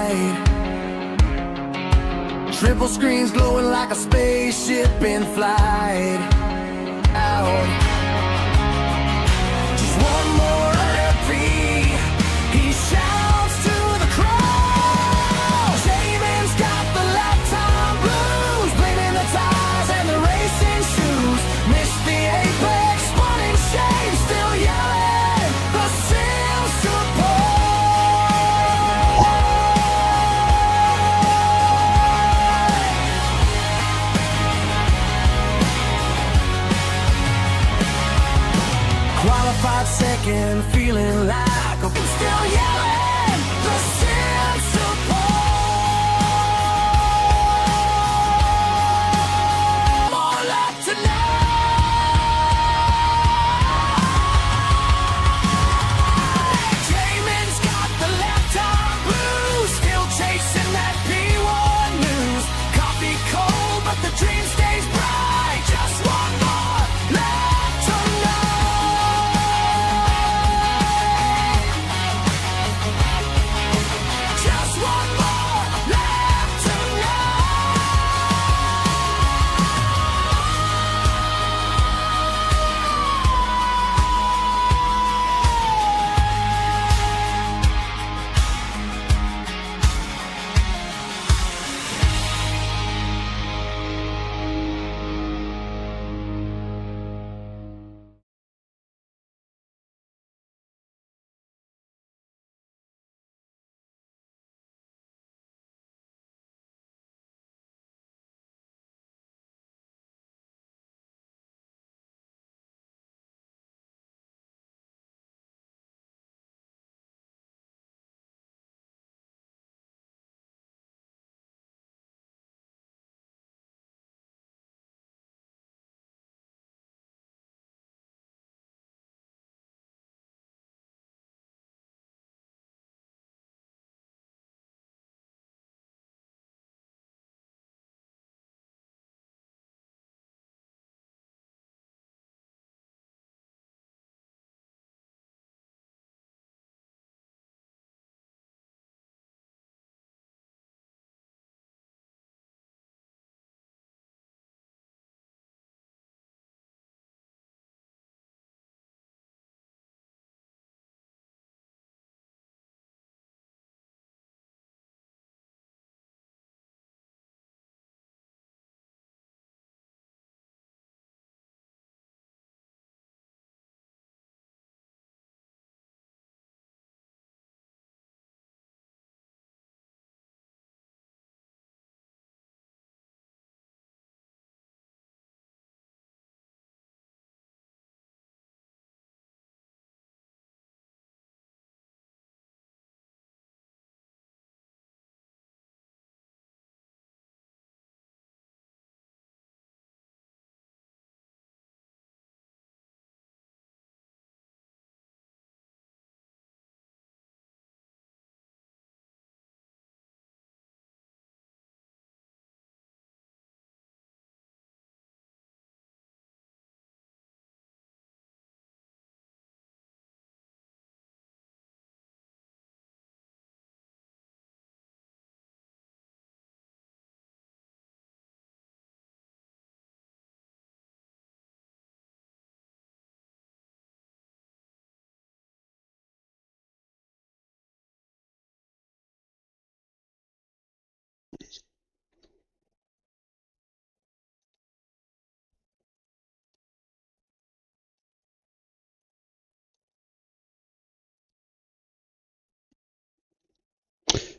night. Triple screens glowing like a spaceship in flight. Out. Just one more LFP. He shouts to the crowd. Jamin's got the lifetime blues, blaming the tires and the racing shoes. Missed the apex, spun in shame, still yelling the Sim support. Qualified second, feeling like I'm still yelling the Sim support. More left tonight. Jamin's got the lifetime blues, still chasing that P1 news. Coffee cold, but the dream stays bright. Just one more left tonight. Just one more left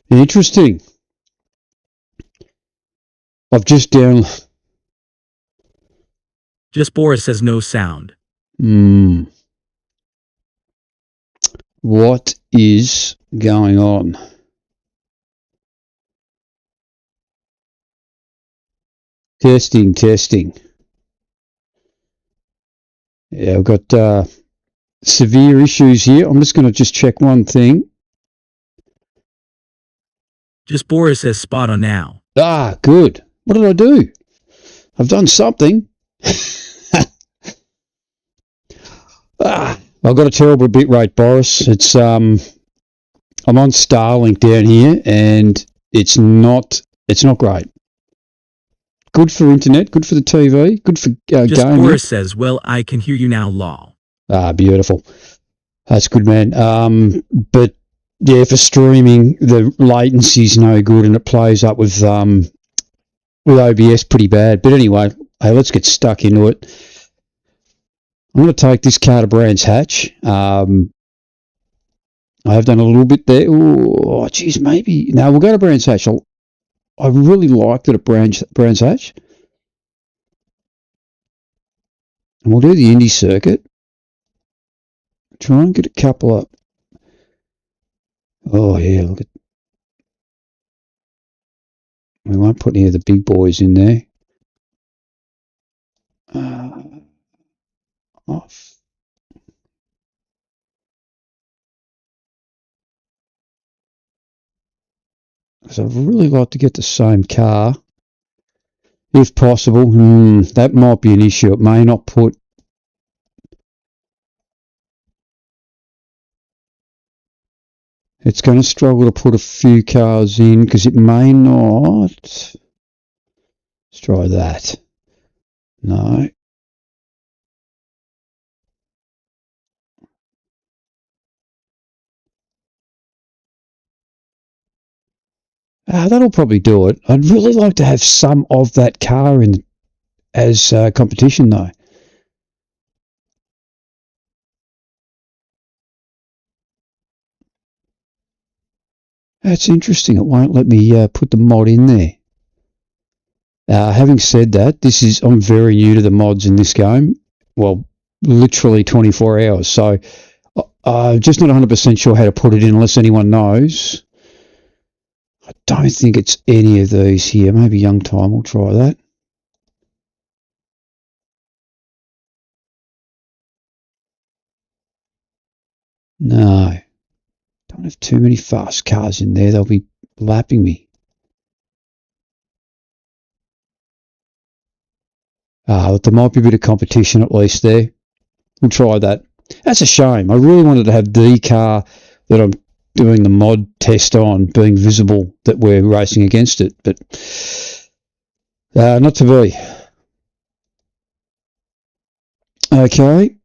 Interesting. I've just Just Boris says no sound. What is going on? Testing. Yeah, I've got severe issues here. I'm just going to check one thing. Just Boris says spot on now. Ah, good. What did I do? I've done something. I've got a terrible bit rate, Boris. It's I'm on Starlink down here, and it's not great. Good for internet, good for the TV, good for Just gaming. Boris says, well, I can hear you now, lol. Ah, beautiful. That's good, man. But yeah, for streaming, the latency's no good, and it plays up with OBS pretty bad. But anyway, hey, let's get stuck into it. I'm going to take this car to Brands Hatch. I have done a little bit there. Oh, geez, maybe. No, we'll go to Brands Hatch. I really liked it at Brands Hatch. And we'll do the Indy circuit. Try and get a couple up. Oh, yeah, look at. We won't put any of the big boys in there. Off. Because I'd really like to get the same car, if possible. That might be an issue. It may not put. It's going to struggle to put a few cars in because it may not. Let's try that. No. That'll probably do it. I'd really like to have some of that car in as competition, though. That's interesting. It won't let me put the mod in there. Having said that, I'm very new to the mods in this game. Well, literally 24 hours. So I'm just not 100% sure how to put it in unless anyone knows. I don't think it's any of these here. Maybe Young Time will try that. No. Don't have too many fast cars in there. They'll be lapping me. There might be a bit of competition at least there. We'll try that. That's a shame. I really wanted to have the car that I'm doing the mod test on being visible that we're racing against it, but not to be. Okay.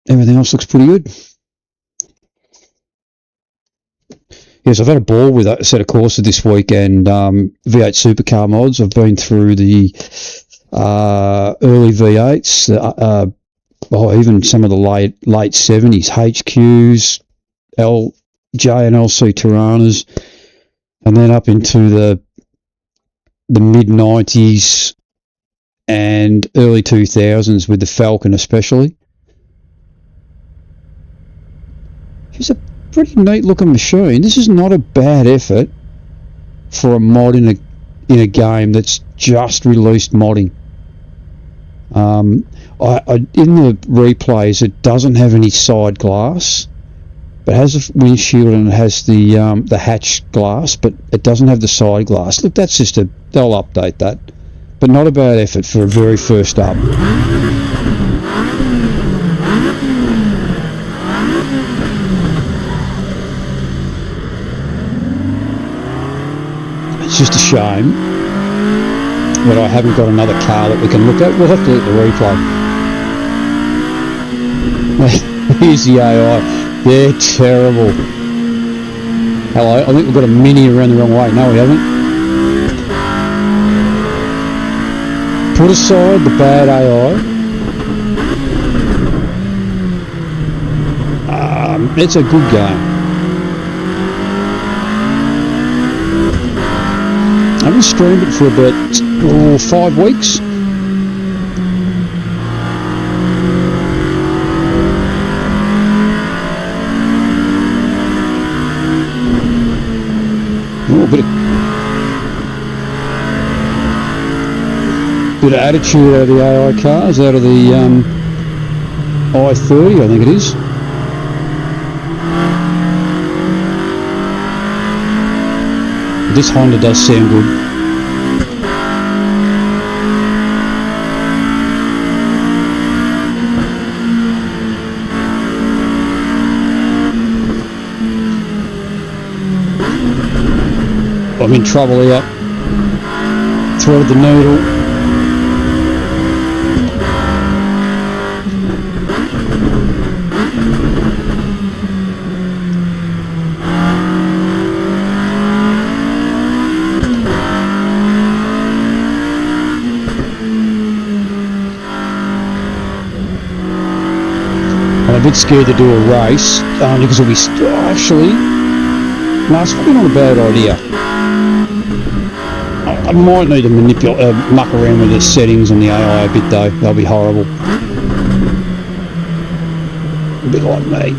Everything else looks pretty good. Yes, I've had a ball with Assetto Corsa this week and V8 supercar mods. I've been through the early V8s, even some of the late 70s, HQs, J and LC Tiranas, and then up into the mid 90s and early 2000s with the Falcon especially. It's a pretty neat looking machine. This is not a bad effort for a mod in a game that's just released modding. In the replays, it doesn't have any side glass, but it has a windshield and it has the hatch glass, but it doesn't have the side glass. Look, that's just they'll update that, but not a bad effort for a very first up. It's just a shame that I haven't got another car that we can look at. We'll have to look at the replay. Here's the AI. They're terrible. Hello, I think we've got a Mini around the wrong way. No, we haven't. Put aside the bad AI. It's a good game. I haven't streamed it for about 5 weeks. A bit of attitude out of the AI cars, out of the i30, I think it is. This Honda does sound good. I'm in trouble here. Threaded the needle. I'm a bit scared to do a race because it'll be actually. No, it's probably not a bad idea. I might need to muck around with the settings on the AI a bit though. That'll be horrible. A bit like me.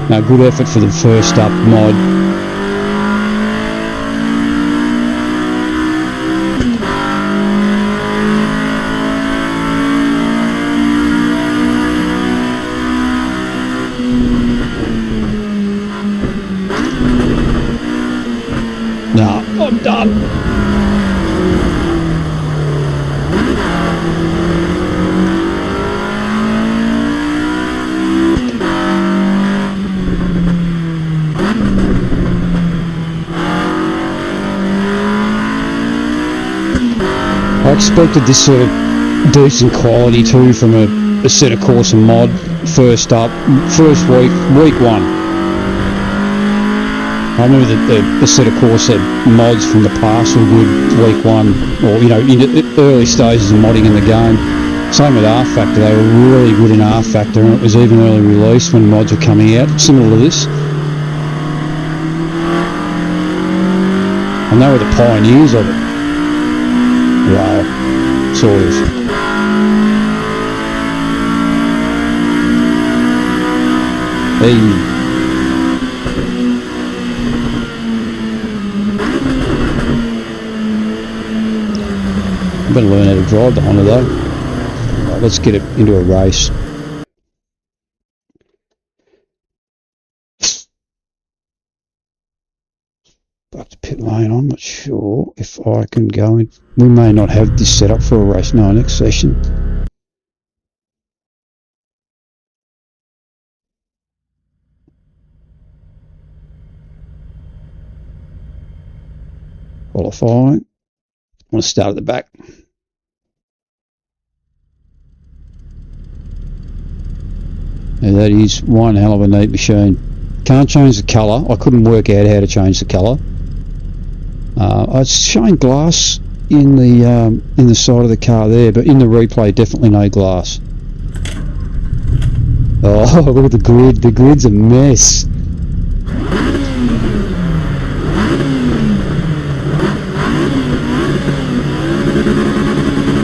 No, good effort for the first up mod. Nah, I'm done. I expected this sort of decent quality too from a Assetto Corsa mod. First week one. I remember that the Assetto Corsa mods from the past were good week one, or in the early stages of modding in the game. Same with R Factor, they were really good in R Factor, and it was even early release when mods were coming out, similar to this. And they were the pioneers of it. Wow, sort of. Hey. I better learn how to drive the Honda though. Right, let's get it into a race. Back to pit lane. I'm not sure if I can go in. We may not have this set up for a race. No, next session. Qualifying. I want to start at the back. Now that is one hell of a neat machine. Can't change the colour. I couldn't work out how to change the colour. It's showing glass in the side of the car there, but in the replay definitely no glass. Oh, look at the grid. The grid's a mess.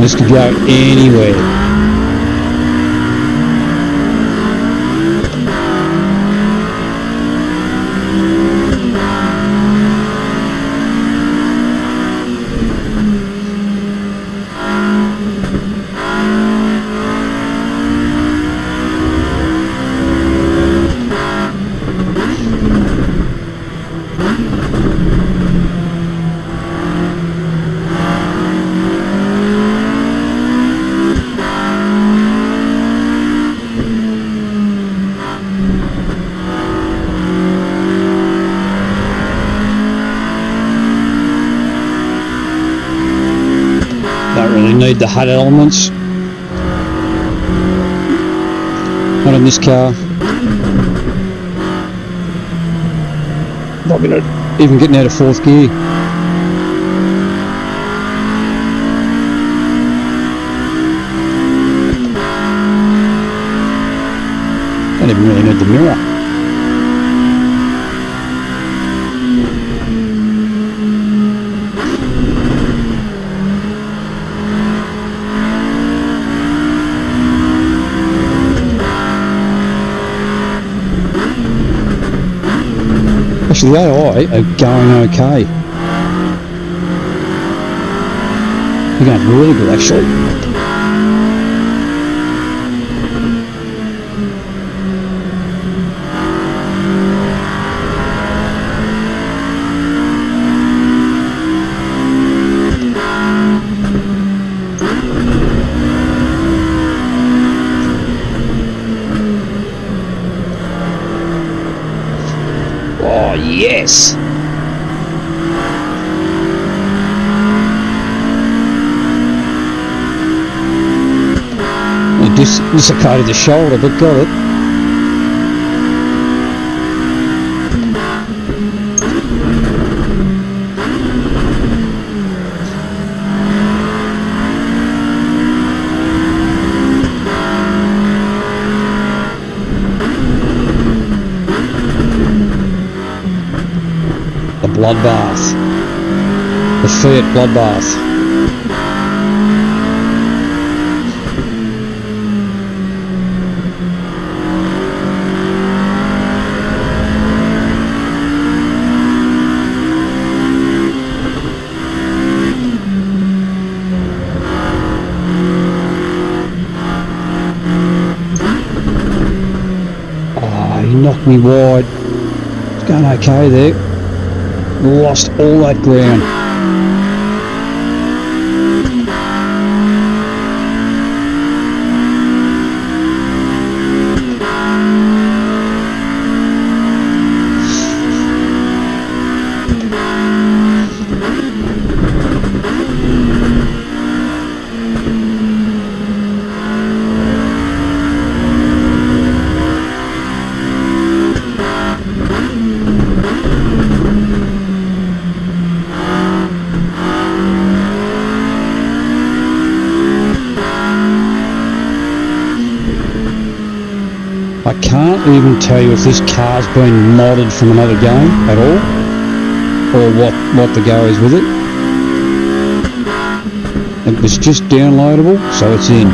This could go anywhere. Need the HUD elements. Not in this car. Not even getting out of fourth gear. Don't even really need the mirror. Actually, the AI are going okay. They're going really good, actually. Yes! Dislocated the shoulder, but got it. The bloodbath. The Fiat bloodbath. He knocked me wide. It's going okay there. Lost all that ground. I can't even tell you if this car's been modded from another game at all, or what the go is with it. It was just downloadable, so it's in.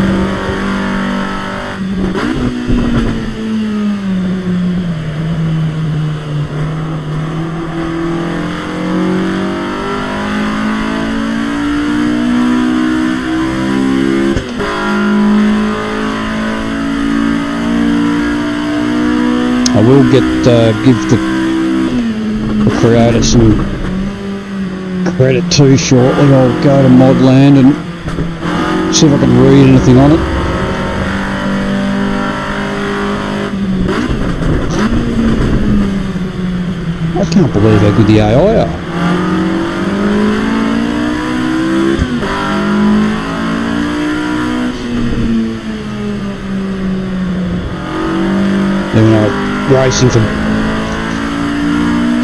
I will give the creator some credit too shortly. I'll go to Modland and see if I can read anything on it. I can't believe how good the AI are. Even though racing for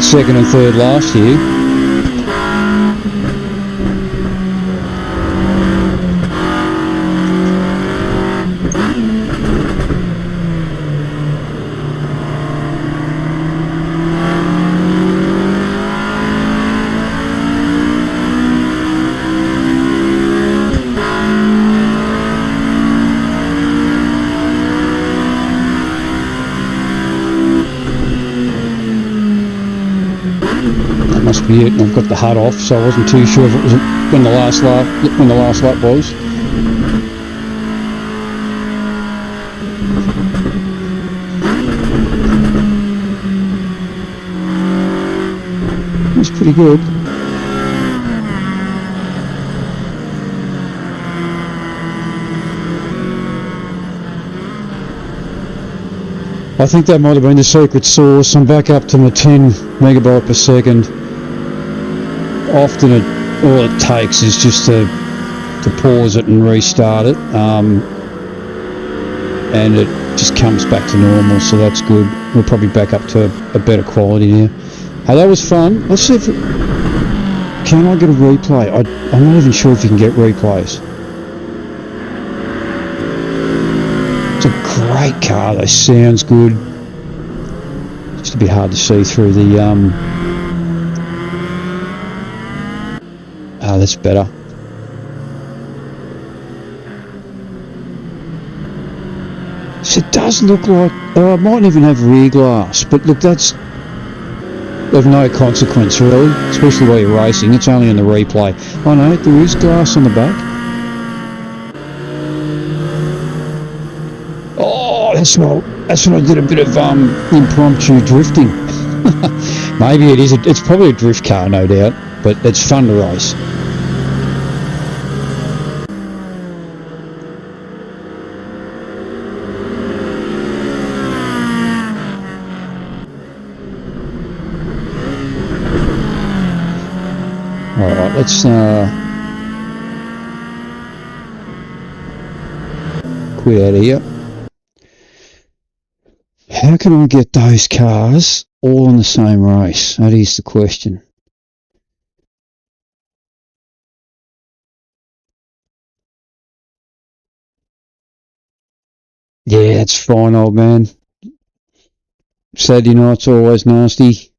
second and third last year. Must be it, and I've got the HUD off, so I wasn't too sure if it was when the last lap was. It's pretty good. I think that might have been the secret sauce. I'm back up to my 10 megabyte per second. Often all it takes is just to pause it and restart it, and it just comes back to normal, so that's good. We're probably back up to a better quality now. Hey, that was fun. Let's see if can I get a replay? I'm not even sure if you can get replays. It's a great car though, sounds good. Just a bit hard to see through the that's better. So it does look like, I might even have rear glass, but look, that's of no consequence really, especially while you're racing. It's only in the replay. Oh no, there is glass on the back. Oh, that's when I did a bit of impromptu drifting. Maybe it is. It's probably a drift car, no doubt, but it's fun to race. Alright, let's quit out of here. How can I get those cars all in the same race? That is the question. Yeah, that's fine, old man. Saturday night's always nasty.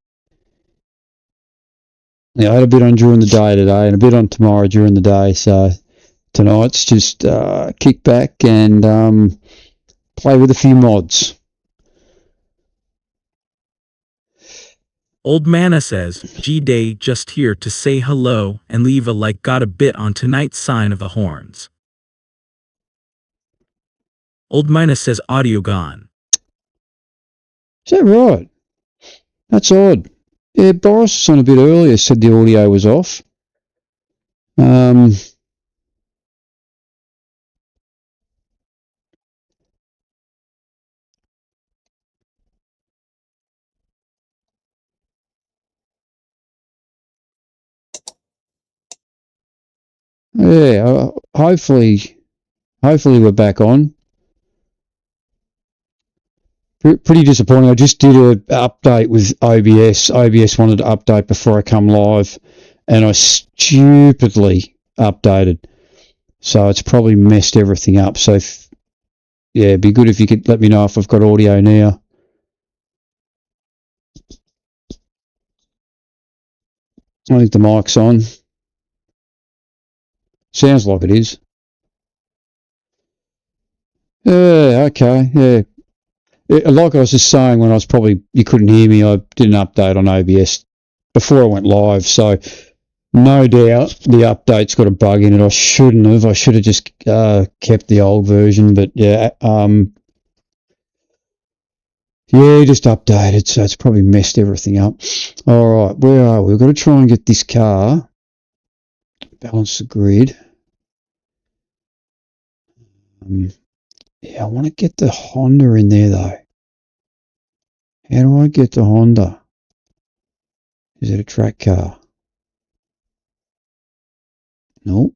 Yeah, I had a bit on during the day today and a bit on tomorrow during the day, so tonight's just kick back and play with a few mods. Old Mana says, G-Day just here to say hello and leave a like. Got a bit on tonight's sign of the horns. Old Mana says audio gone. Is that right? That's odd. Yeah, Boris was on a bit earlier, said the audio was off. Yeah, hopefully we're back on. Pretty disappointing. I just did an update with OBS. OBS wanted to update before I come live, and I stupidly updated. So it's probably messed everything up. So, yeah, it'd be good if you could let me know if I've got audio now. I think the mic's on. Sounds like it is. Yeah, okay, yeah. Like I was just saying when you couldn't hear me, I did an update on OBS before I went live, so no doubt the update's got a bug in it. I shouldn't have. I should have just kept the old version, but yeah, just updated, so it's probably messed everything up. All right, where are we? We've got to try and get this car, balance the grid. Yeah, I want to get the Honda in there, though. How do I get the Honda? Is it a track car? Nope.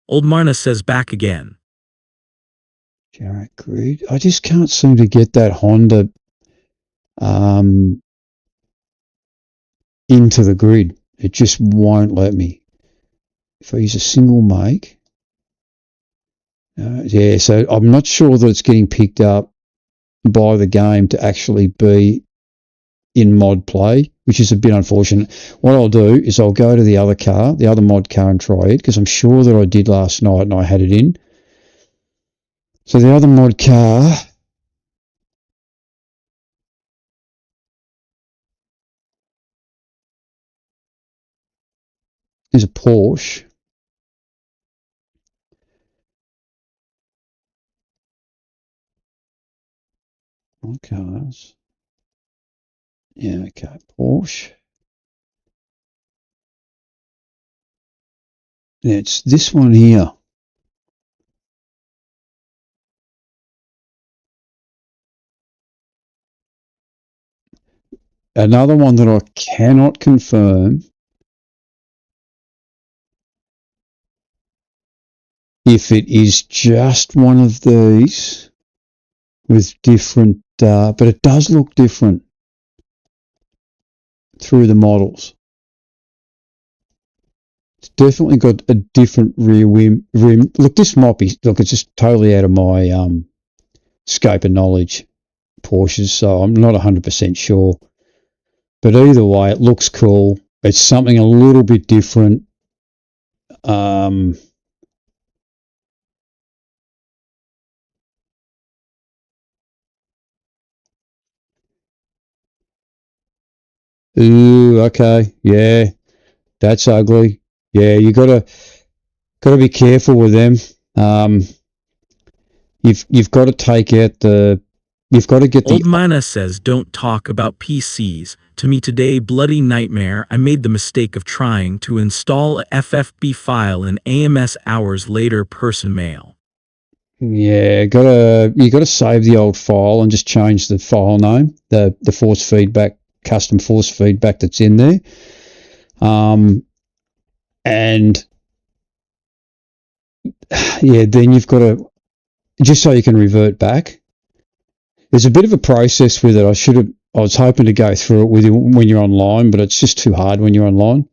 Old Marna says back again. Generate grid. I just can't seem to get that Honda into the grid. It just won't let me. If I use a single make. Yeah, so I'm not sure that it's getting picked up by the game to actually be in mod play, which is a bit unfortunate. What I'll do is I'll go to the other car, the other mod car, and try it, because I'm sure that I did last night and I had it in. So the other mod car is a Porsche. Mod cars. Yeah, okay, Porsche. Yeah, it's this one here. Another one that I cannot confirm if it is just one of these with different, but it does look different through the models. It's definitely got a different rear rim. Look, this might be, look, it's just totally out of my scope of knowledge, Porsches, so I'm not 100% sure. But either way, it looks cool. It's something a little bit different. Ooh, okay, yeah, that's ugly. Yeah, you gotta be careful with them. You've got to take out you've got to get Old Mana says don't talk about PCs. To me today, bloody nightmare. I made the mistake of trying to install a FFB file in AMS hours later. Person mail. Yeah, you gotta save the old file and just change the file name, the force feedback, custom force feedback that's in there. And yeah, then you've got to, just so you can revert back. There's a bit of a process with it. I was hoping to go through it with you when you're online, but it's just too hard when you're online.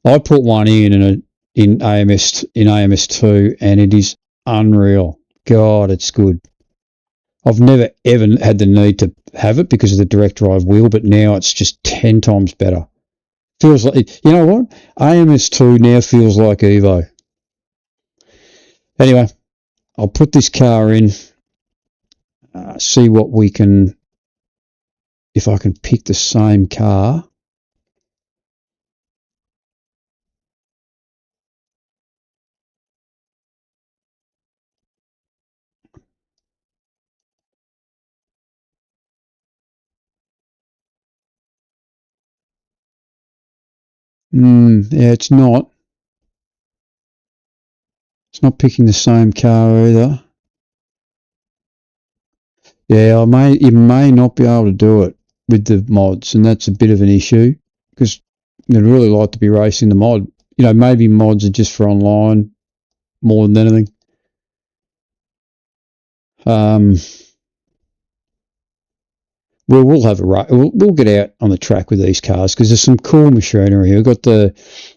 I put one in AMS2, and it is unreal. God, it's good. I've never ever had the need to have it because of the direct drive wheel, but now it's just 10 times better. Feels like, you know what? AMS2 now feels like Evo. Anyway, I'll put this car in, see what we can, if I can pick the same car. Yeah, it's not. It's not picking the same car either. Yeah, you may not be able to do it with the mods, and that's a bit of an issue because I'd really like to be racing the mod. You know, maybe mods are just for online more than anything. We'll have we'll get out on the track with these cars because there's some cool machinery here. We've got the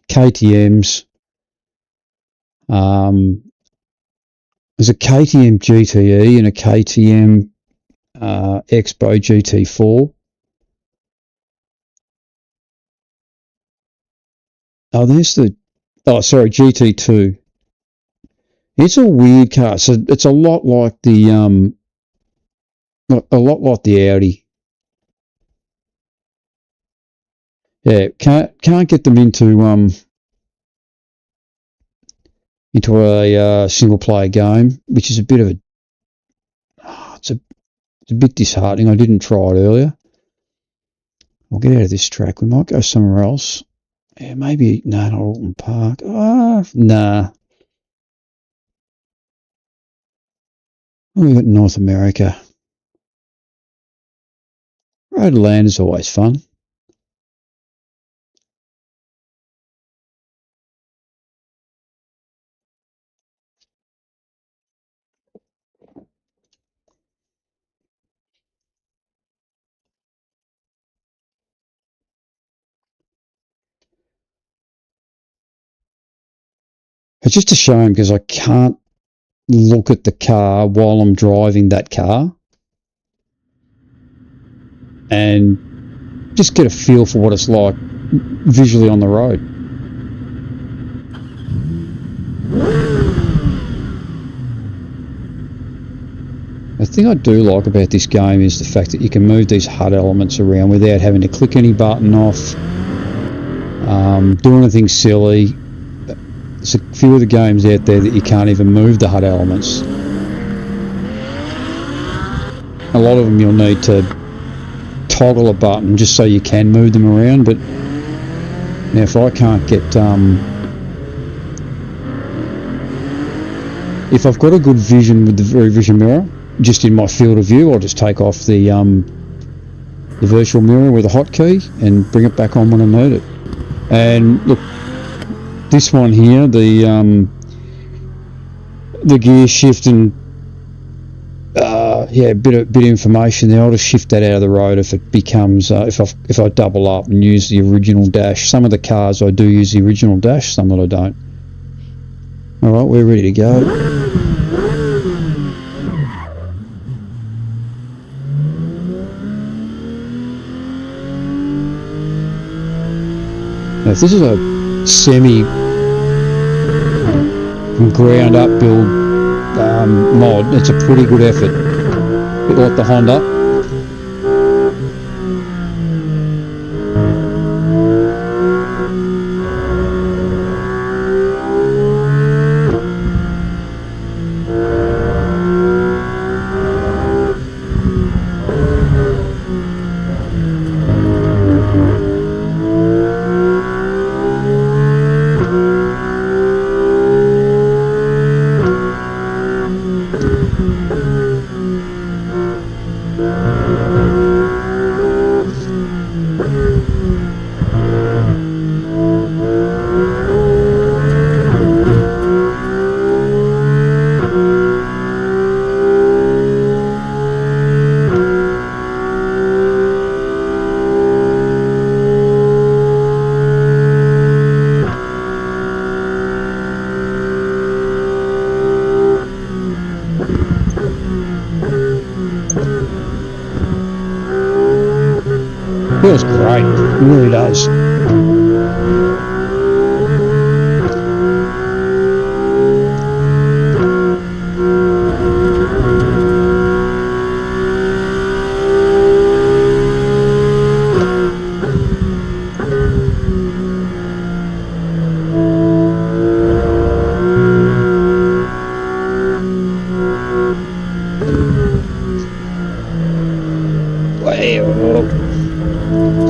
KTMs. There's a KTM GTE and a KTM Expo GT4. Oh, there's GT2. It's a weird car. So it's a lot like the Audi. Yeah, can't get them into a single player game, which is a bit of it's a bit disheartening. I didn't try it earlier. I'll get out of this track. We might go somewhere else. Yeah, maybe not Alton Park. Nah. We got North America. Road to land is always fun. It's just a shame because I can't look at the car while I'm driving that car and just get a feel for what it's like visually on the road. The thing I do like about this game is the fact that you can move these HUD elements around without having to click any button off, do anything silly. There's a few of the games out there that you can't even move the HUD elements. A lot of them you'll need to toggle a button just so you can move them around, but now if I can't get if I've got a good vision with the Very Vision mirror just in my field of view, I'll just take off the virtual mirror with a hotkey and bring it back on when I need it. And look, this one here, the gear shift and a bit of information there. I'll just shift that out of the road if it becomes if I double up and use the original dash. Some of the cars I do use the original dash, some that I don't. All right, we're ready to go. Now, if this is a semi from ground up build mod, it's a pretty good effort. A bit like the Honda. Feels great, it really does.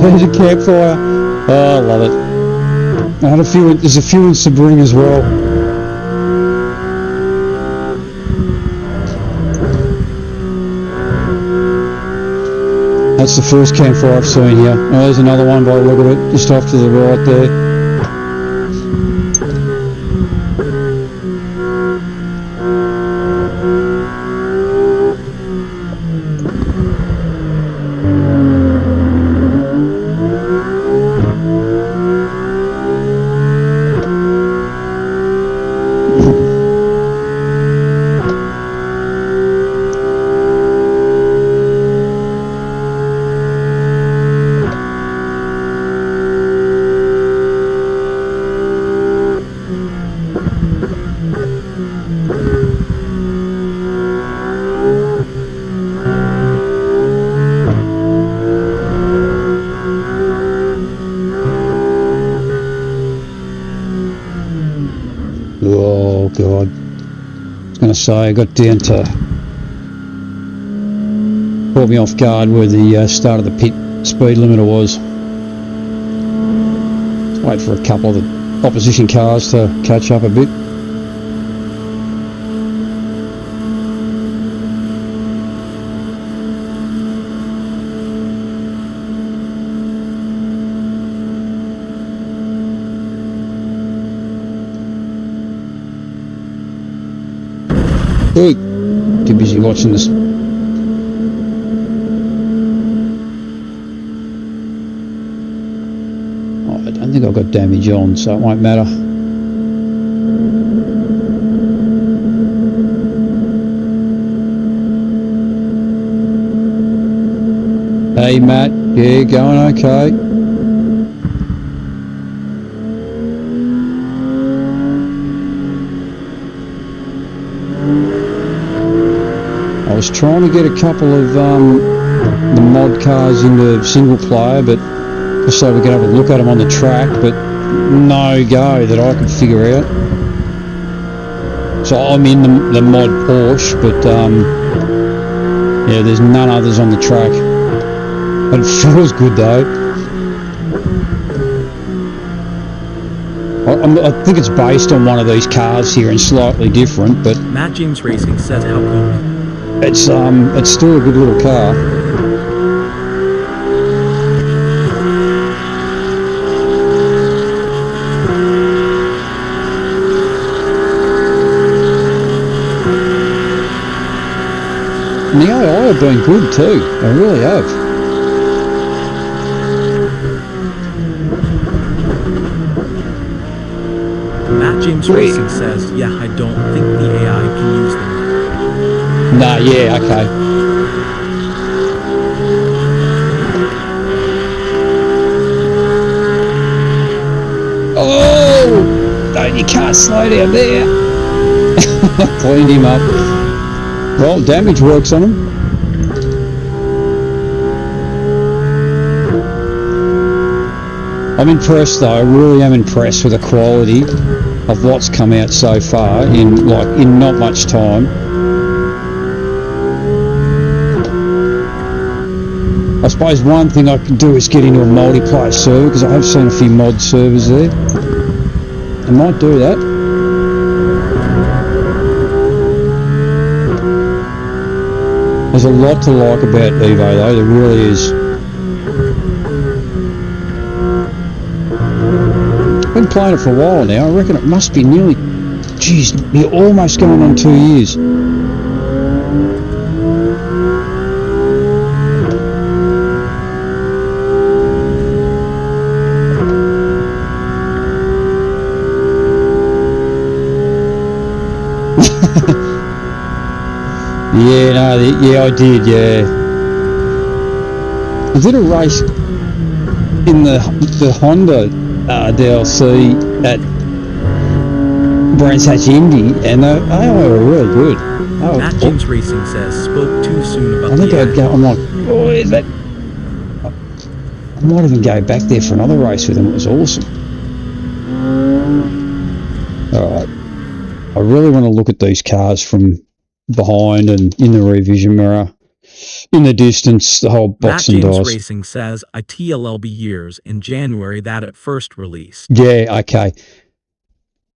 There's a campfire. Oh, I love it. I had a few. There's a few in Sebring as well. That's the first campfire I've seen here. Oh, there's another one by the look of it, just off to the right there. Oh God, I was going to say I got down to, caught me off guard where the start of the pit speed limiter was. Let's wait for a couple of the opposition cars to catch up a bit. Hey, too busy watching this. Oh, I don't think I've got damage on, so it won't matter. Hey Matt, yeah, going okay. I was trying to get a couple of the mod cars into single player, but just so we could have a look at them on the track, but no go that I could figure out. So I'm in the mod Porsche, but yeah, there's none others on the track. But it feels good though. I think it's based on one of these cars here and slightly different, but Matt James Racing says how good. it's still a good little car. And the AI have been good too, they really have. Matt James Racing says, yeah, I don't think the AI can use them. Nah, yeah, okay. Oh! No, you can't slow down there. Cleaned him up. Well, damage works on him. I'm impressed though, I really am impressed with the quality of what's come out so far in not much time. I suppose one thing I can do is get into a multiplayer server, because I have seen a few mod servers there. I might do that. There's a lot to like about Evo though, there really is. I've been playing it for a while now, I reckon it must be nearly, geez, you're almost going on 2 years. Yeah, no, yeah, I did, yeah. I did a race in the Honda DLC at Brands Hatch Indy, and they were really good. Matt James Racing says, spoke too soon about I think the I'd go. I'm like, oh, is that? I might even go back there for another race with them. It was awesome. All right, I really want to look at these cars from behind and in the rear vision mirror, in the distance, the whole box Matt and James dice. Racing says, I TLLB years in January that it first released. Yeah, okay.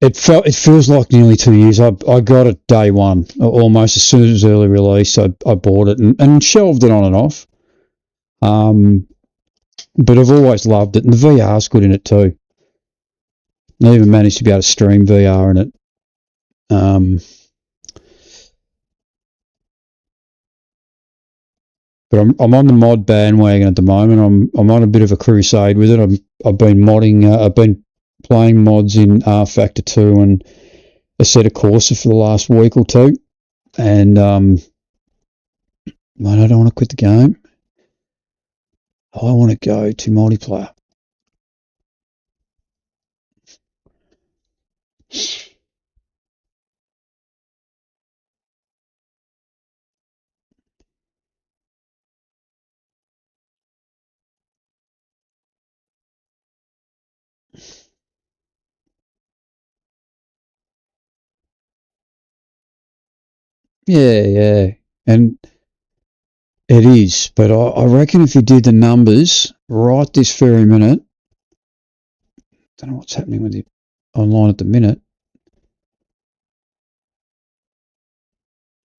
It feels like nearly 2 years. I got it day one, almost as soon as it was early release. I bought it and shelved it on and off. But I've always loved it, and the VR's good in it too. I even managed to be able to stream VR in it. But I'm on the mod bandwagon at the moment. I'm on a bit of a crusade with it. I've been modding. I've been playing mods in R Factor 2 and Assetto Corsa for the last week or two, and I don't want to quit the game. I want to go to multiplayer. Yeah, and it is. But I reckon if you did the numbers right this very minute, don't know what's happening with it online at the minute.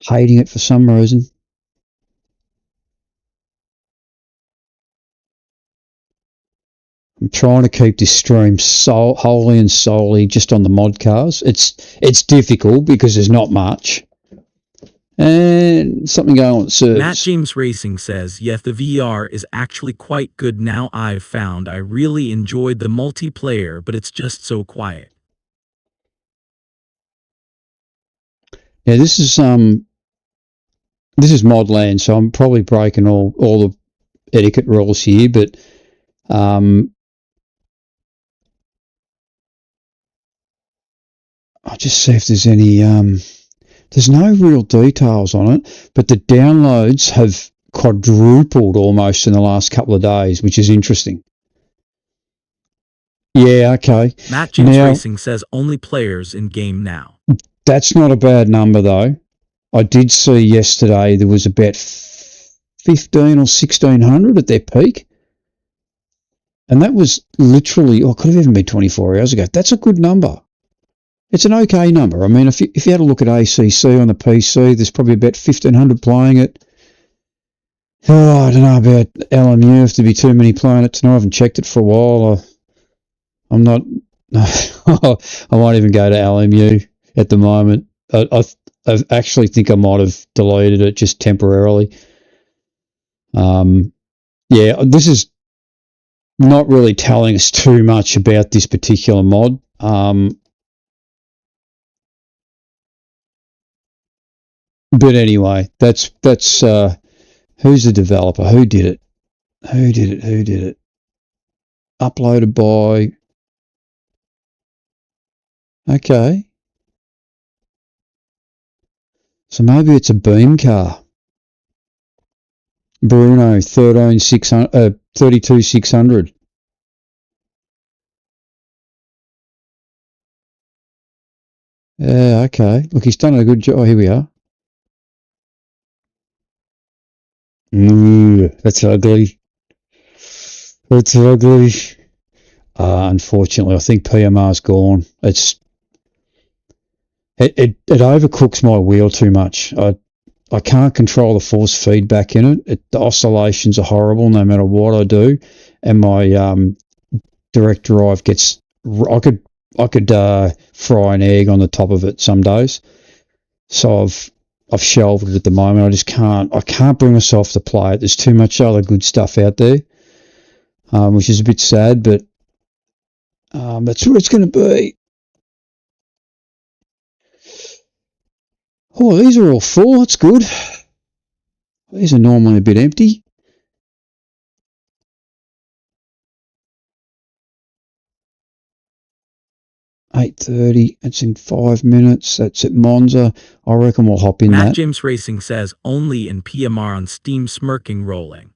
Hating it for some reason. I'm trying to keep this stream wholly and solely just on the mod cars. It's difficult because there's not much. And something going on with servers. Matt James Racing says, yes, the VR is actually quite good now. I've found I really enjoyed the multiplayer, but it's just so quiet. Yeah, this is Modland, so I'm probably breaking all the etiquette rules here, but I'll just see if there's any there's no real details on it, but the downloads have quadrupled almost in the last couple of days, which is interesting. Yeah, okay. Matt James Racing says only players in game now. That's not a bad number though. I did see yesterday there was about 15 or 1600 at their peak. And that was literally, it could have even been 24 hours ago. That's a good number. It's an okay number. I mean, if you had a look at ACC on the PC, there's probably about 1,500 playing it. Oh, I don't know about LMU, if there'd be too many playing it. I haven't checked it for a while. I'm not, I won't even go to LMU at the moment. I actually think I might have deleted it just temporarily. Yeah, this is not really telling us too much about this particular mod. But anyway, that's who's the developer? Who did it? Who did it? Uploaded by. Okay. So maybe it's a beam car. Bruno 32600. Yeah, okay. Look, he's done a good job. Oh, here we are. Ooh, that's ugly. That's ugly. Unfortunately, I think PMR's gone. It overcooks my wheel too much. I can't control the force feedback in it. The oscillations are horrible no matter what I do, and my direct drive gets. I could fry an egg on the top of it some days. So I've shelved it at the moment. I just can't. I can't bring myself to play it. There's too much other good stuff out there, which is a bit sad, but that's where it's going to be. Oh, these are all full. That's good. These are normally a bit empty. 8:30. It's in 5 minutes. That's at Monza. I reckon we'll hop in Matt that. James Racing says only in PMR on Steam, smirking rolling.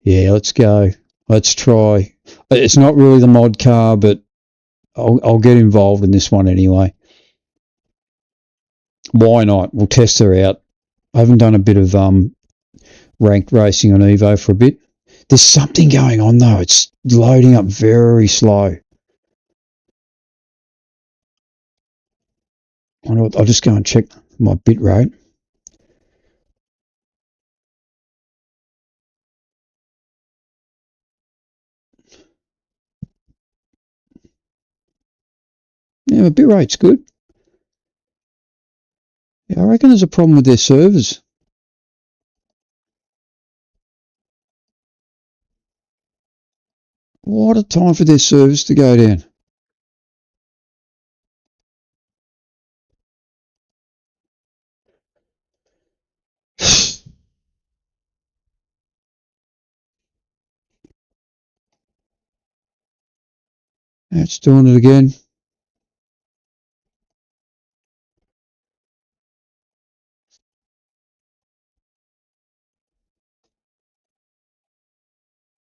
Yeah, let's go. Let's try. It's not really the mod car, but I'll get involved in this one anyway. Why not? We'll test her out. I haven't done a bit of ranked racing on Evo for a bit. There's something going on though. It's loading up very slow. I'll just go and check my bit rate. Yeah, my bit rate's good. Yeah, I reckon there's a problem with their servers. What a time for their servers to go down. It's doing it again.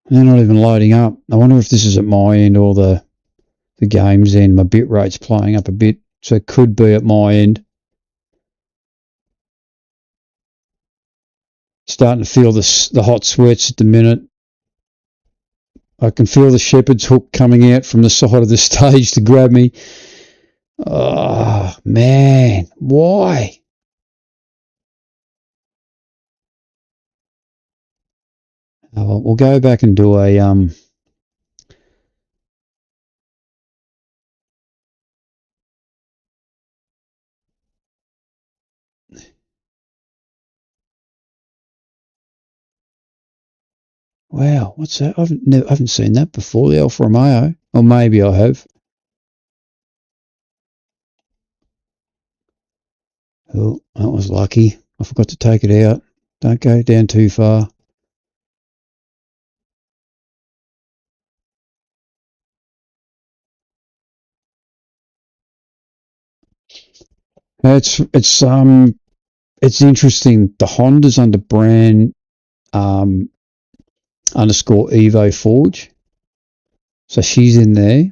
They're not even loading up. I wonder if this is at my end or the game's end. My bit rate's playing up a bit, so it could be at my end. Starting to feel the hot sweats at the minute. I can feel the shepherd's hook coming out from the side of the stage to grab me. Oh, man. Why? Oh, we'll go back and do a... Wow, what's that? I haven't seen that before, the Alfa Romeo. Or maybe I have. Oh, that was lucky. I forgot to take it out. Don't go down too far. It's interesting. The Honda's under brand underscore Evo Forge. So she's in there.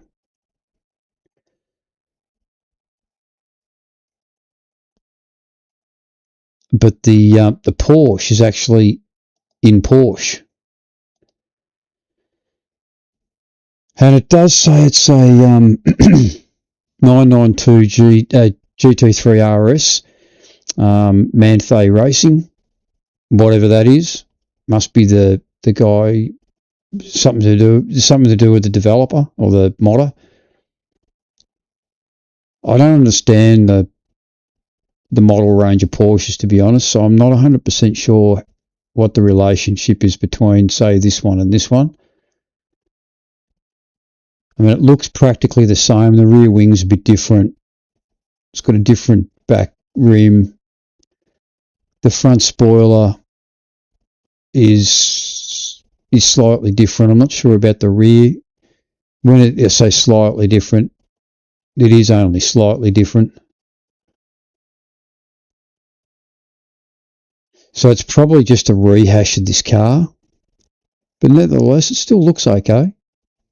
But the Porsche is actually in Porsche. And it does say it's a 992 GT3 RS Manthe Racing, whatever that is. Must be the guy, something to do with the developer or the modder. I don't understand the model range of Porsches, to be honest, so I'm not 100% sure what the relationship is between, say, this one and this one. I mean, it looks practically the same. The rear wing's a bit different. It's got a different back rim. The front spoiler is slightly different. I'm not sure about the rear. When I say slightly different, it is only slightly different. So it's probably just a rehash of this car. But nevertheless, it still looks okay.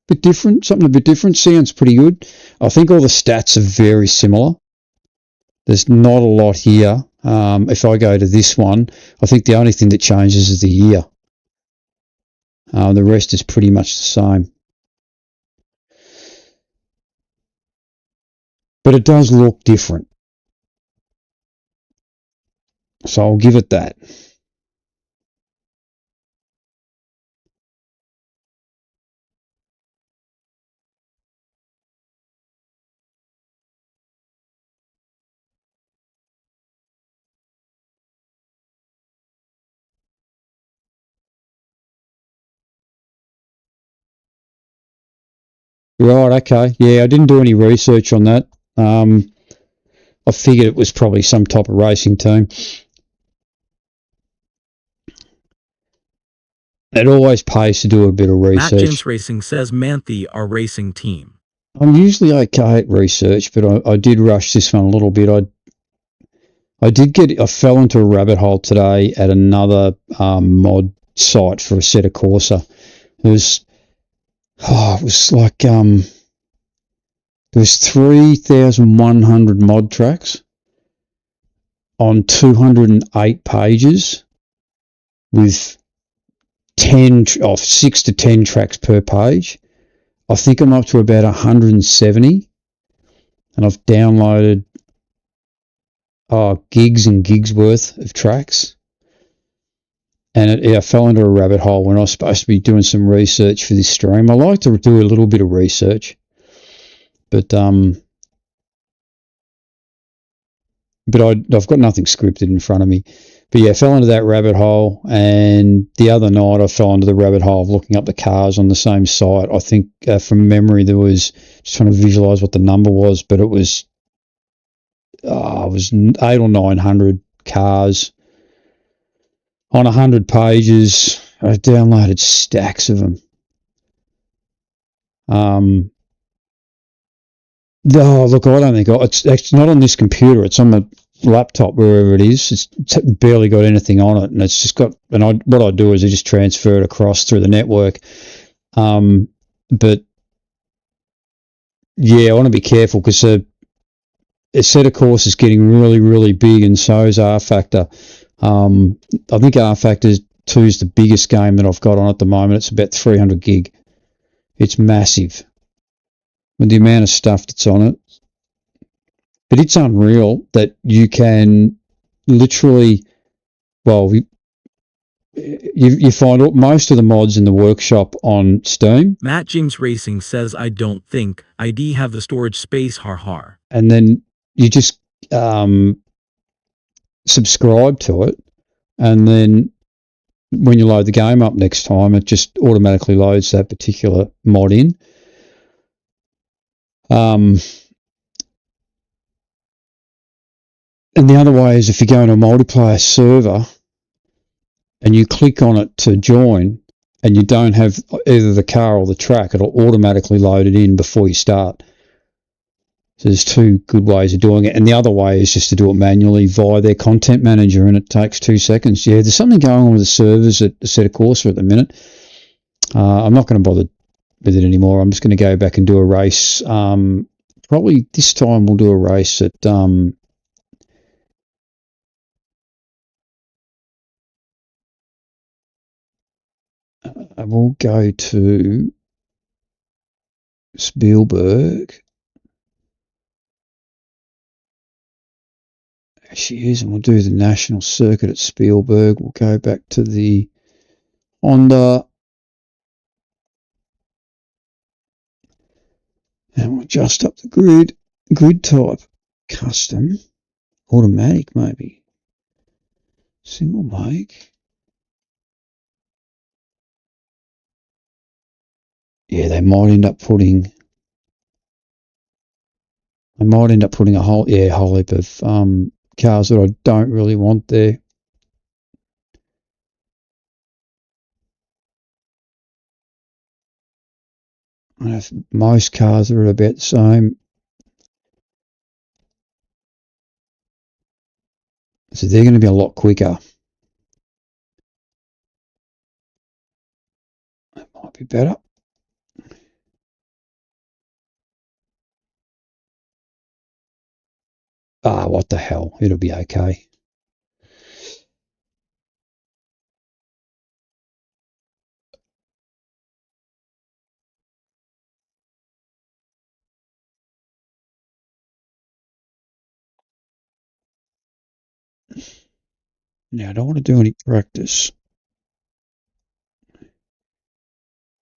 Bit different, something a bit different. Sounds pretty good. I think all the stats are very similar. There's not a lot here. If I go to this one, I think the only thing that changes is the year. The rest is pretty much the same. But it does look different. So I'll give it that. Right, okay. Yeah, I didn't do any research on that. I figured it was probably some type of racing team. It always pays to do a bit of Matt research. James Racing says Manthe are racing team. I'm usually okay at research, but I did rush this one a little bit. I fell into a rabbit hole today at another mod site for Assetto Corsa. It was like there was 3,100 mod tracks on 208 pages with 6 to 10 tracks per page. I think I'm up to about 170, and I've downloaded gigs and gigs worth of tracks. And I fell into a rabbit hole when I was supposed to be doing some research for this stream. I like to do a little bit of research, but I've got nothing scripted in front of me. But yeah, I fell into that rabbit hole, and the other night I fell into the rabbit hole of looking up the cars on the same site. I think from memory there was, just trying to visualise what the number was, but it was 800 or 900 cars on 100 pages. I downloaded stacks of them. Look, I don't think it's not on this computer. It's on my laptop, wherever it is. It's barely got anything on it, and it's just got. And what I do is I just transfer it across through the network. But yeah, I want to be careful because Assetto Corsa is getting really, really big, and so is R Factor. I think R Factor 2 is the biggest game that I've got on at the moment. It's about 300 gig. It's massive with the amount of stuff that's on it. But it's unreal that you can literally, well, you find most of the mods in the workshop on Steam. Matt James Racing says I don't think ID have the storage space, har. And then you just subscribe to it, and then when you load the game up next time, it just automatically loads that particular mod in. And the other way is if you go in a multiplayer server and you click on it to join and you don't have either the car or the track, it'll automatically load it in before you start. So there's two good ways of doing it. And the other way is just to do it manually via their content manager, and it takes 2 seconds. Yeah, there's something going on with the servers at Assetto Corsa at the minute. I'm not going to bother with it anymore. I'm just going to go back and do a race. Probably this time we'll do a race at we'll go to Spielberg. She is, and we'll do the national circuit at Spielberg. We'll go back to the Honda, and we'll adjust up the grid type, custom, automatic maybe, single make. Yeah, they might end up putting a whole heap of cars that I don't really want there. I have most cars are about the same. So they're going to be a lot quicker. That might be better. What the hell? It'll be okay. Now, I don't want to do any practice.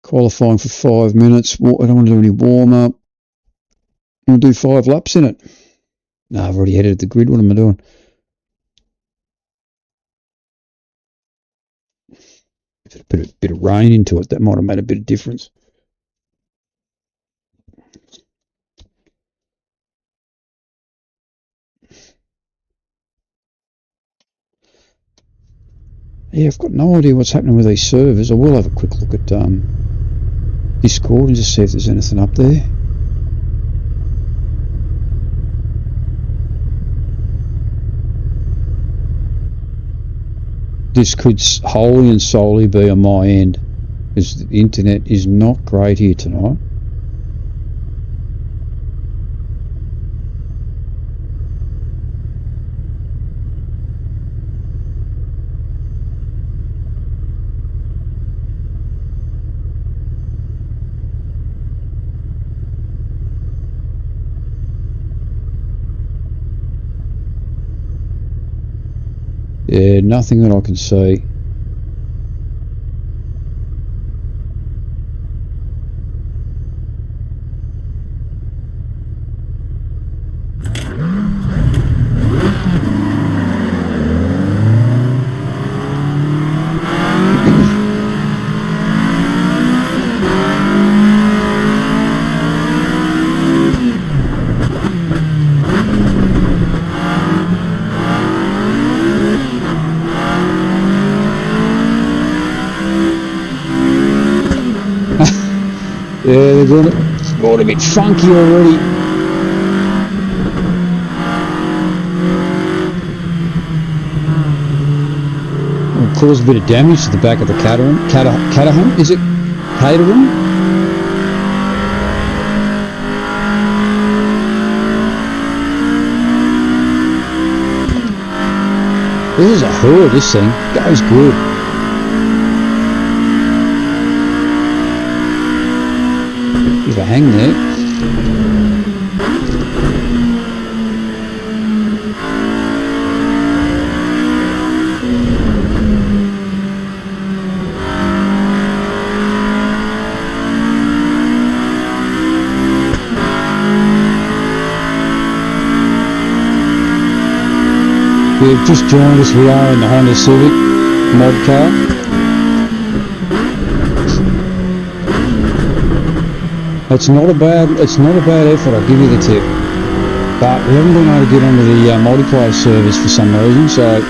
Qualifying for 5 minutes. I don't want to do any warm-up. I'm going to do 5 laps in it. No, I've already edited the grid. What am I doing? If it put a bit of rain into it, that might have made a bit of difference. Yeah, I've got no idea what's happening with these servers. I will have a quick look at Discord and just see if there's anything up there. This could wholly and solely be on my end, because the internet is not great here tonight. Yeah, nothing that I can see. Yeah, they're going a bit funky already. It'll cause a bit of damage to the back of the Caterham. Is it Caterham? This is a herd, this thing. Goes good. Bit of a hang there. If you've just joined us, we are in the Honda Civic mod car. It's not a bad effort, I'll give you the tip. But we haven't been able to get onto the multiplayer servers for some reason, so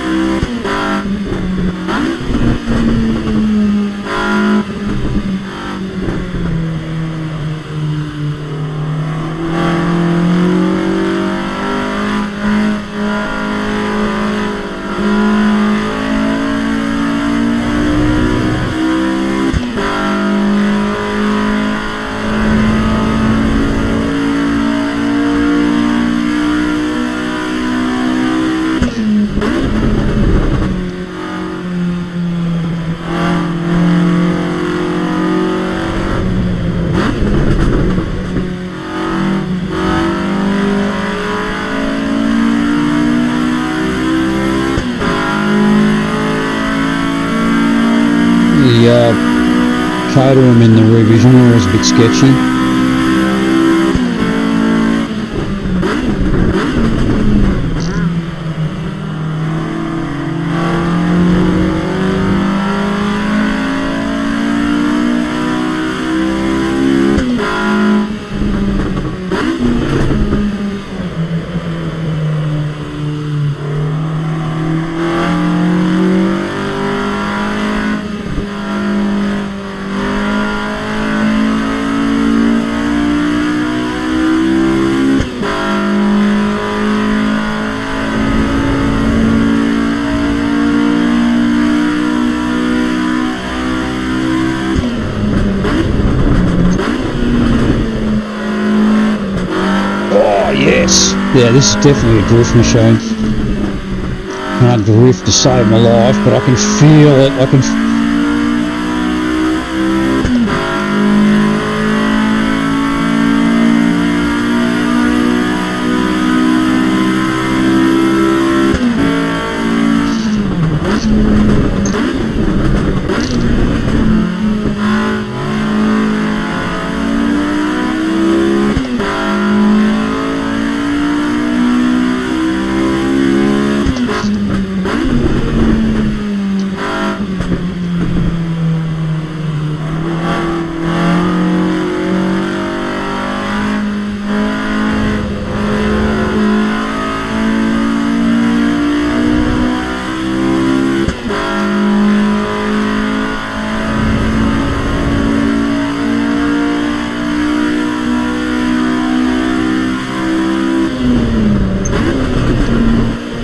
Caterham in the revision was a bit sketchy. Yeah, this is definitely a drift machine. Can't drift to save my life, but I can feel it.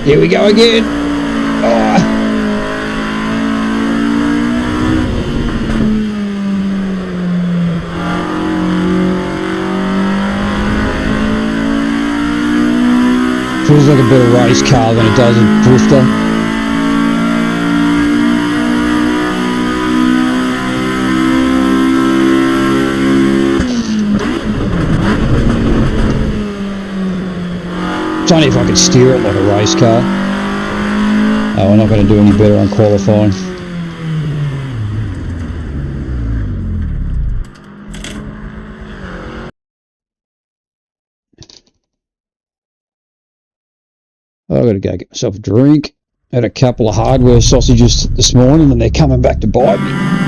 Here we go again. Oh. Feels like a better race car than it does a drifter. It's only if I could steer it like a race car. Oh, we're not going to do any better on qualifying. I've got to go get myself a drink. Had a couple of hardware sausages this morning and they're coming back to bite me.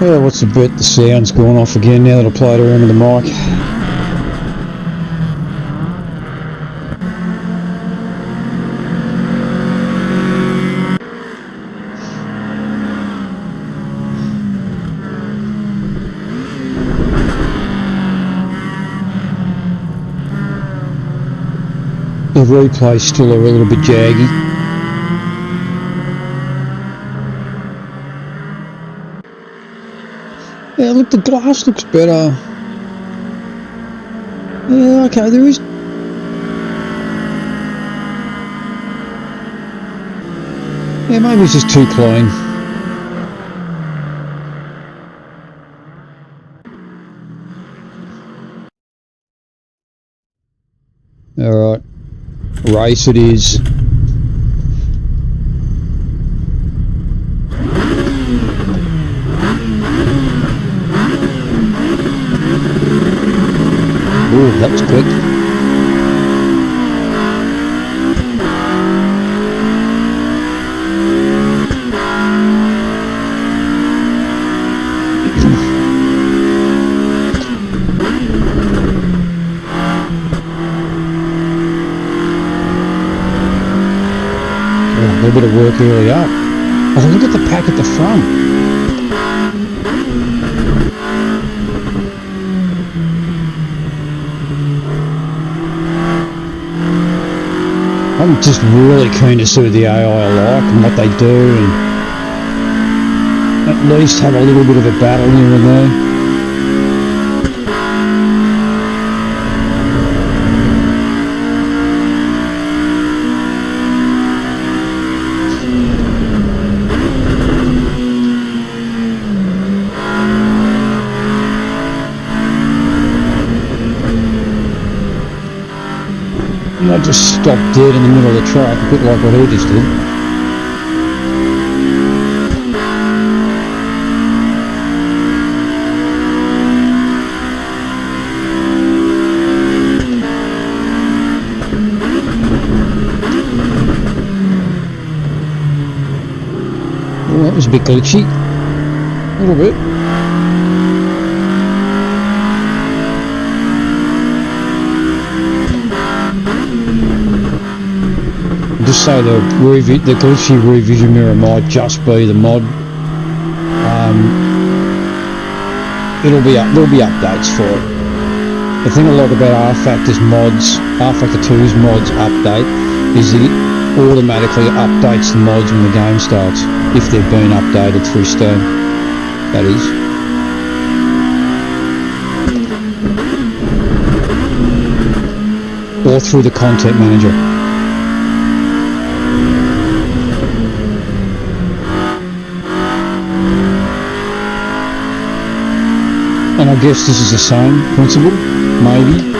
Yeah, what's the bit? The sound's gone off again now that I played around with the mic. The replay's still a little bit jaggy. Yeah, look, the glass looks better. Yeah, okay, there is... Yeah, maybe it's just too clean. Alright. Race it is. Ooh, that was quick. A little bit of work early up. Oh, look at the pack at the front. I'm just really keen to see the AI I like and what they do, and at least have a little bit of a battle here and there. And I just stopped dead in the middle of the track, a bit like what he just did. Oh, that was a bit glitchy. A little bit. Just say the glitchy rear vision mirror might just be the mod. There'll be updates for it. The thing I like about R-Factor's mods, R-Factor 2's mods update, is that it automatically updates the mods when the game starts, if they've been updated through Steam, that is. or through the content manager. And I guess this is the same principle, maybe.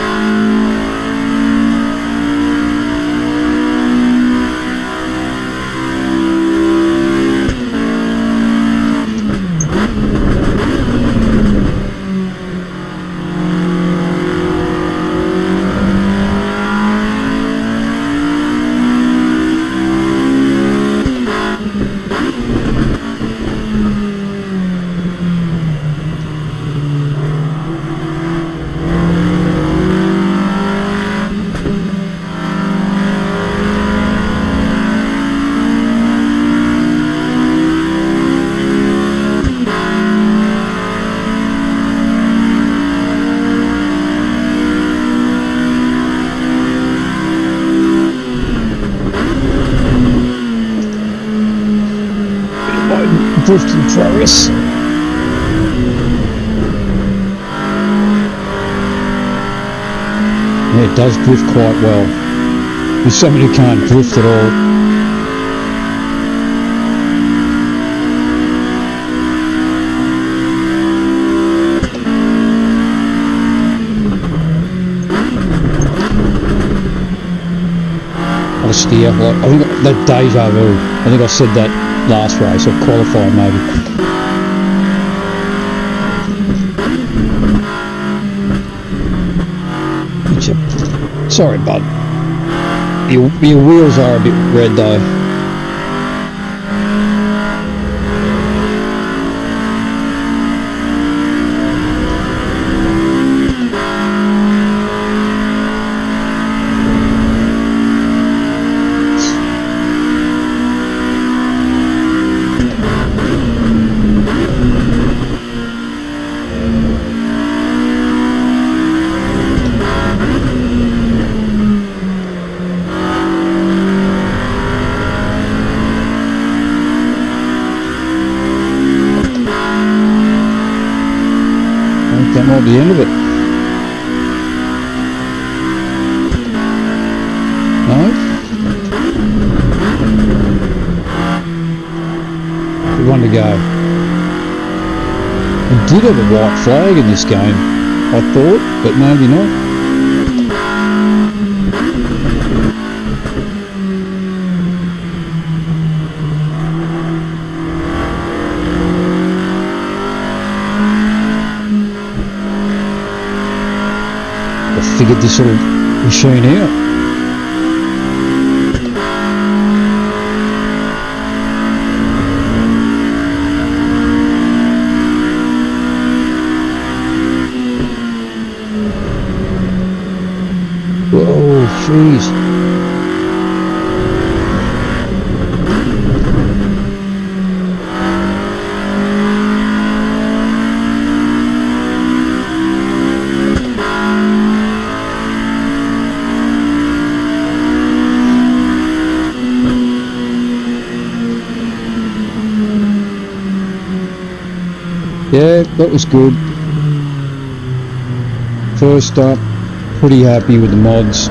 Drifting progress. Yeah, it does drift quite well. There's somebody who can't drift at all. On a steer, like, I think that deja vu. I think I said that last race, or qualifying maybe. Sorry, bud. Your wheels are a bit red though. That might be the end of it. No? Good one to go. We did have a white flag in this game, I thought, but maybe not. Figured this little machine out. Whoa, jeez. Yeah, that was good. First up, pretty happy with the mods.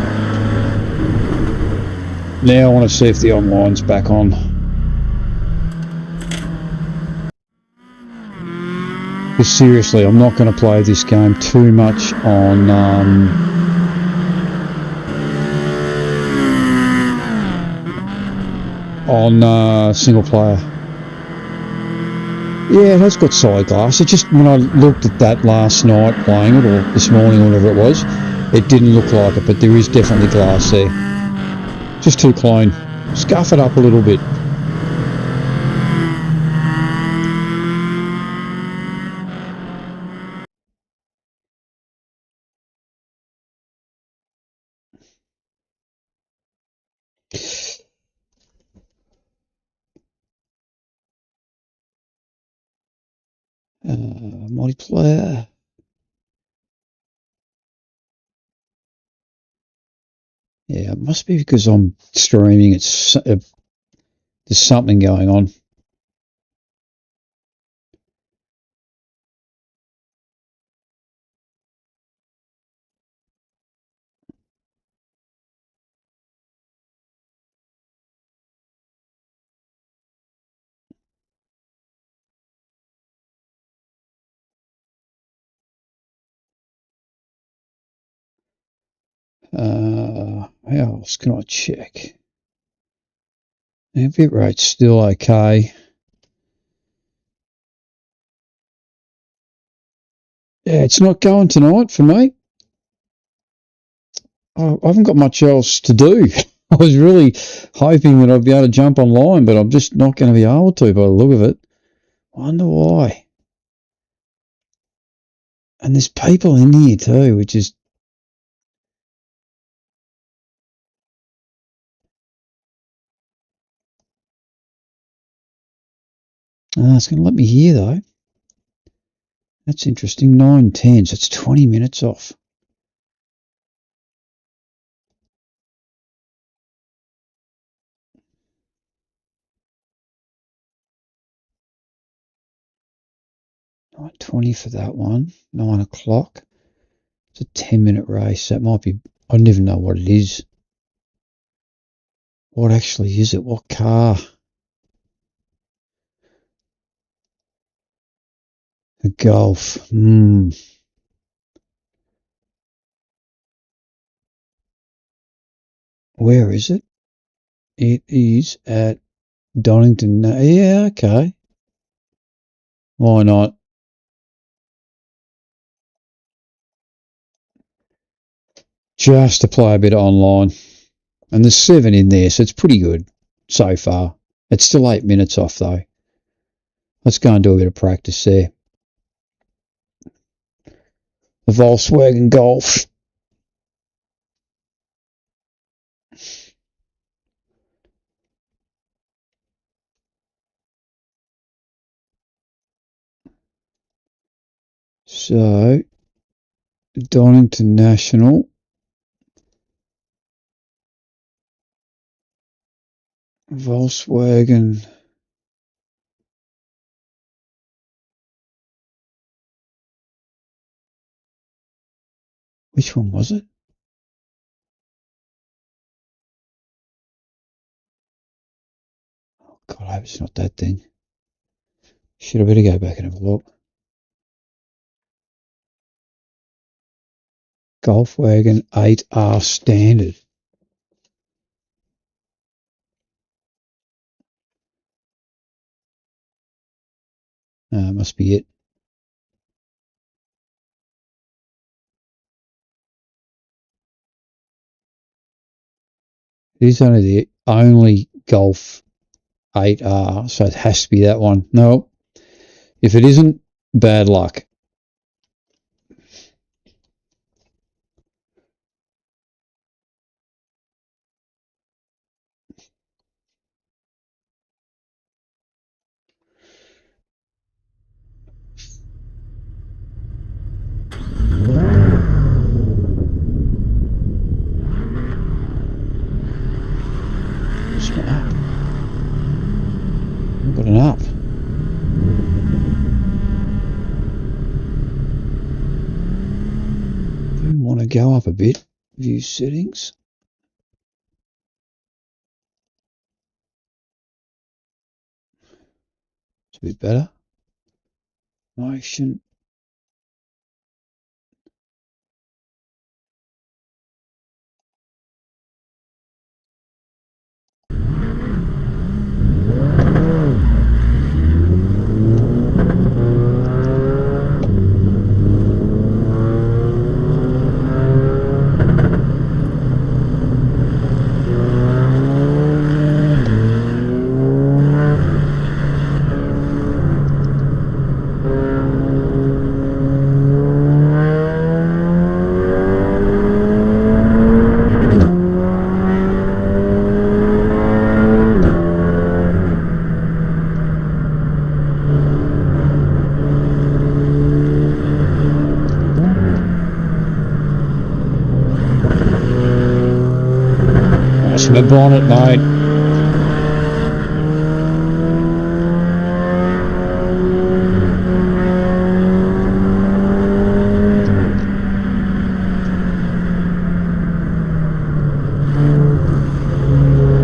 Now I want to see if the online's back on. Because seriously, I'm not going to play this game too much on single player. Yeah, it has got side glass. It just, when I looked at that last night playing it, or this morning or whatever it was, it didn't look like it, but there is definitely glass there. Just too clean. Scuff it up a little bit. Multiplayer. Yeah, it must be because I'm streaming. It's there's something going on. How else can I check? Yeah, bit rate's still okay. Yeah, it's not going tonight for me. I haven't got much else to do. I was really hoping that I'd be able to jump online, but I'm just not going to be able to by the look of it. I wonder why. And there's people in here too, which is... it's going to let me hear though. That's interesting. 9:10, so it's 20 minutes off. $9:20 for that one. 9 o'clock. It's a 10-minute race. That might be... I don't even know what it is. What actually is it? What car? A Golf. Where is it? It is at Donington. Yeah, okay. Why not? Just to play a bit online. And there's 7 in there, so it's pretty good so far. It's still 8 minutes off though. Let's go and do a bit of practice there. The Volkswagen Golf. So, Donington National. Volkswagen. Which one was it? Oh God, I hope it's not that thing. Should I better go back and have a look? Volkswagen 8R Standard. Must be it. It is only the only Golf 8R, so it has to be that one. No, if it isn't, bad luck. Got an up. Do want to go up a bit. View settings. It's a bit better. Motion. The bonnet, mate.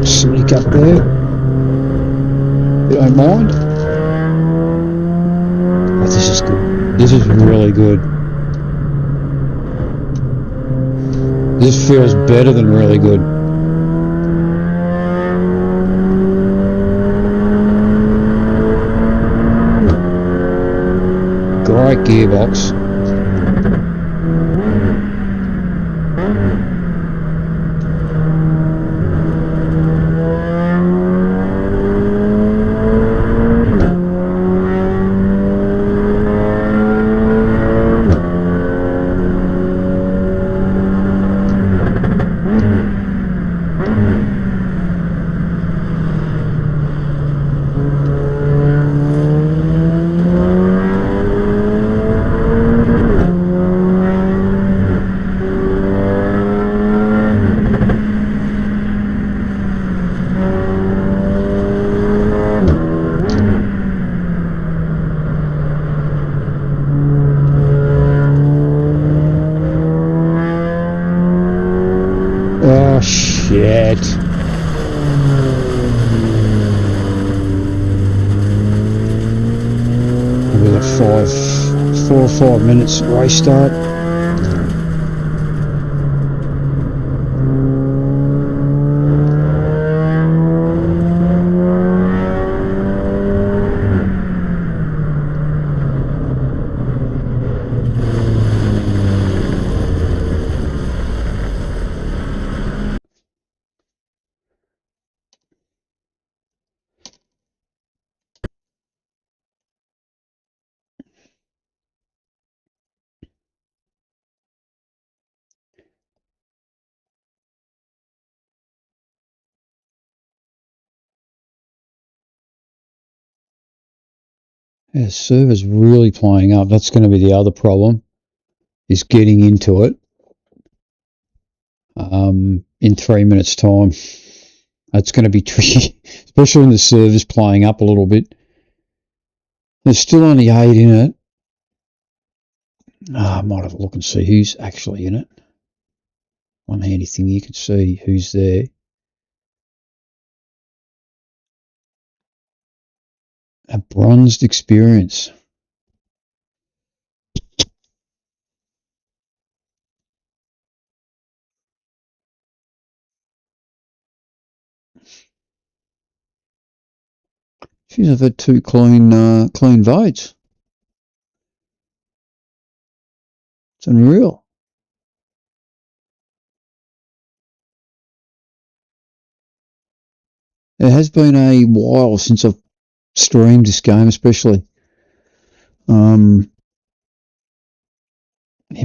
Sneak up there. You don't mind? Oh, this is good. This is really good. This feels better than really good. Great gearbox. Oh shit. With a 4 or 5 minutes race start. Yeah, the server's really playing up. That's going to be the other problem, is getting into it in 3 minutes time. That's going to be tricky, especially when the server's playing up a little bit. There's still only 8 in it. I might have a look and see who's actually in it. One handy thing, you can see who's there. A bronzed experience. Jeez, I've had 2 clean votes. It's unreal. It has been a while since I've streamed this game, especially. It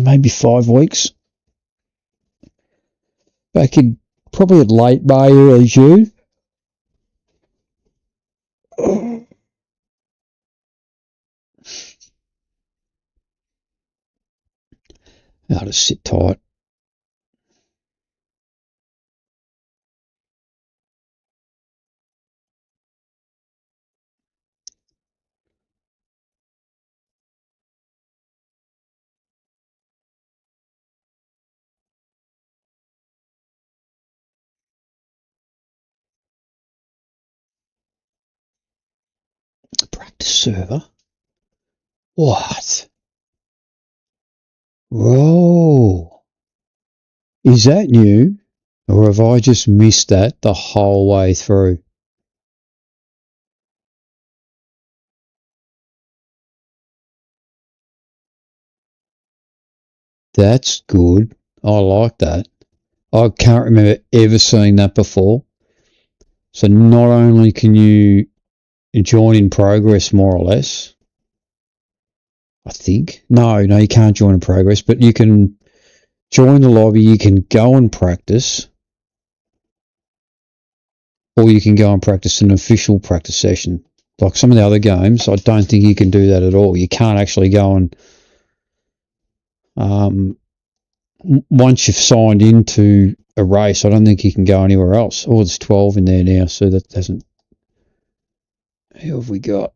may be 5 weeks. Back in probably at late May, early June. I'll just sit tight. Practice server? What? Whoa. Is that new? Or have I just missed that the whole way through? That's good. I like that. I can't remember ever seeing that before. So not only can you join in progress more or less, I think. No, you can't join in progress, but you can join the lobby, you can go and practice, or you can go and practice an official practice session. Like some of the other games, I don't think you can do that at all. You can't actually go and once you've signed into a race, I don't think you can go anywhere else. Oh, there's 12 in there now, so that doesn't... Who have we got?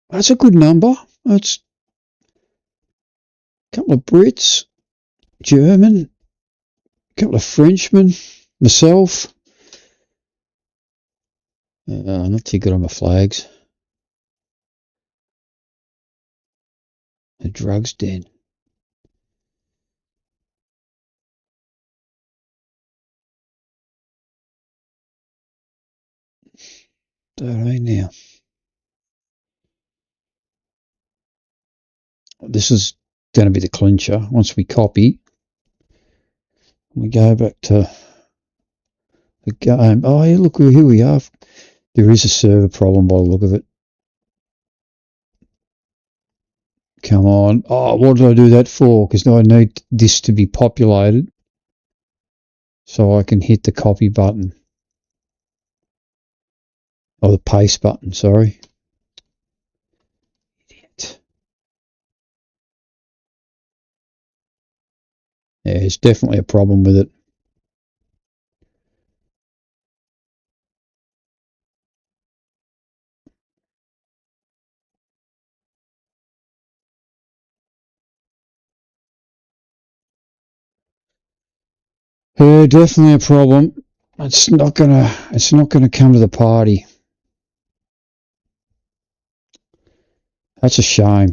That's a good number. That's a couple of Brits, German, a couple of Frenchmen, myself. Not too good on my flags. The drugs den. 13 now. This is going to be the clincher. Once we copy, we go back to the game. Oh, yeah, look, here we are. There is a server problem by the look of it. Come on. Oh, what did I do that for? Because I need this to be populated so I can hit the copy button. Or the paste button, sorry. Idiot. Yeah, there's definitely a problem with it. Yeah, definitely a problem. It's not gonna come to the party. That's a shame.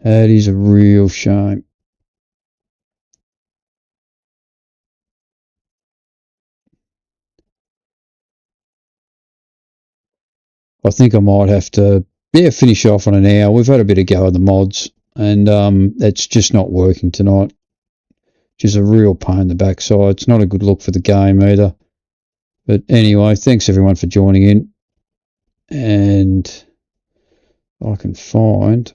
That is a real shame. I think I might have to finish off on an hour. We've had a bit of go of the mods, and it's just not working tonight. Which is a real pain in the backside. It's not a good look for the game either. But anyway, thanks everyone for joining in. And I can find